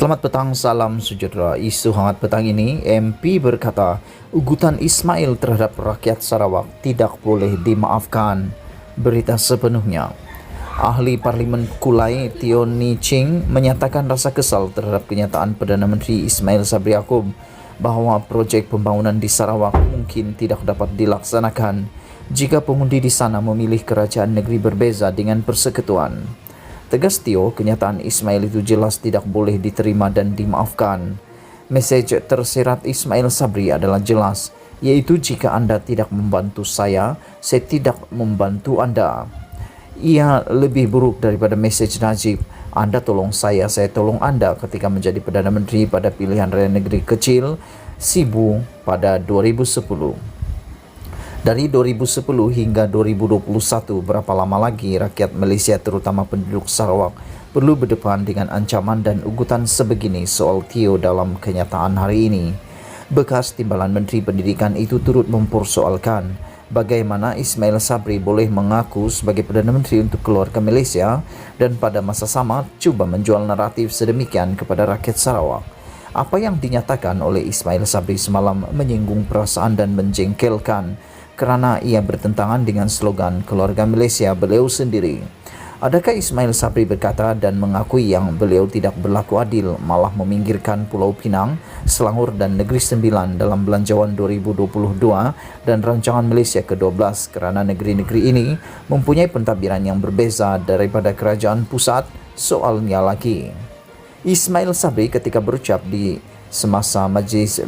Selamat petang, salam sejahtera. Isu hangat petang ini, MP berkata, ugutan Ismail terhadap rakyat Sarawak tidak boleh dimaafkan. Berita sepenuhnya. Ahli Parlimen Kulai Teo Ni Ching menyatakan rasa kesal terhadap kenyataan Perdana Menteri Ismail Sabri Yaakob bahawa projek pembangunan di Sarawak mungkin tidak dapat dilaksanakan jika pengundi di sana memilih kerajaan negeri berbeza dengan persekutuan. Tegas Teo, kenyataan Ismail itu jelas tidak boleh diterima dan dimaafkan. Mesej tersirat Ismail Sabri adalah jelas, yaitu jika anda tidak membantu saya tidak membantu anda. Ia lebih buruk daripada mesej Najib, anda tolong saya tolong anda ketika menjadi Perdana Menteri pada pilihan raya negeri kecil Sibu pada 2010. Dari 2010 hingga 2021, berapa lama lagi rakyat Malaysia terutama penduduk Sarawak perlu berdepan dengan ancaman dan ugutan sebegini soal Teo dalam kenyataan hari ini. Bekas Timbalan Menteri Pendidikan itu turut mempersoalkan bagaimana Ismail Sabri boleh mengaku sebagai Perdana Menteri untuk keluarga Malaysia dan pada masa sama cuba menjual naratif sedemikian kepada rakyat Sarawak. Apa yang dinyatakan oleh Ismail Sabri semalam menyinggung perasaan dan menjengkelkan kerana ia bertentangan dengan slogan keluarga Malaysia beliau sendiri. Adakah Ismail Sabri berkata dan mengakui yang beliau tidak berlaku adil, malah meminggirkan Pulau Pinang, Selangor dan Negeri Sembilan dalam Belanjawan 2022 dan Rancangan Malaysia ke-12 kerana negeri-negeri ini mempunyai pentadbiran yang berbeza daripada kerajaan pusat? Soalnya lagi, Ismail Sabri ketika berucap di semasa majlis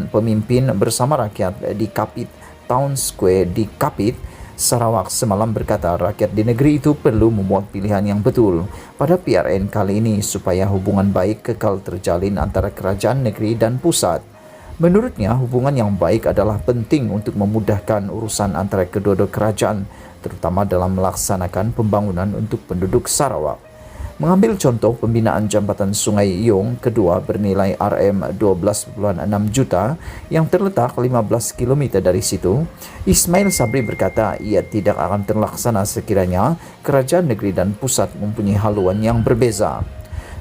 pemimpin bersama rakyat di Kapit Town Square di Kapit, Sarawak semalam berkata rakyat di negeri itu perlu membuat pilihan yang betul pada PRN kali ini supaya hubungan baik kekal terjalin antara kerajaan negeri dan pusat. Menurutnya, hubungan yang baik adalah penting untuk memudahkan urusan antara kedua-dua kerajaan, terutama dalam melaksanakan pembangunan untuk penduduk Sarawak. Mengambil contoh pembinaan jambatan Sungai Yong kedua bernilai RM12.6 juta yang terletak 15 km dari situ, Ismail Sabri berkata ia tidak akan terlaksana sekiranya kerajaan negeri dan pusat mempunyai haluan yang berbeza.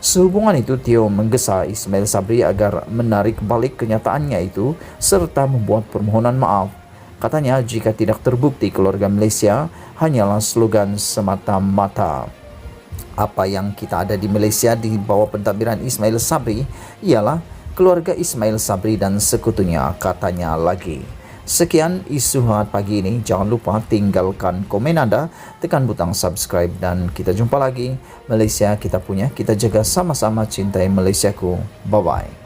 Sehubungan itu, Teo menggesa Ismail Sabri agar menarik balik kenyataannya itu serta membuat permohonan maaf. Katanya jika tidak terbukti keluarga Malaysia hanyalah slogan semata-mata. Apa yang kita ada di Malaysia di bawah pentadbiran Ismail Sabri ialah keluarga Ismail Sabri dan sekutunya, katanya lagi. Sekian isu hangat pagi ini. Jangan lupa tinggalkan komen anda, tekan butang subscribe dan kita jumpa lagi. Malaysia kita punya, kita jaga sama-sama, cintai Malaysiaku. Bye-bye.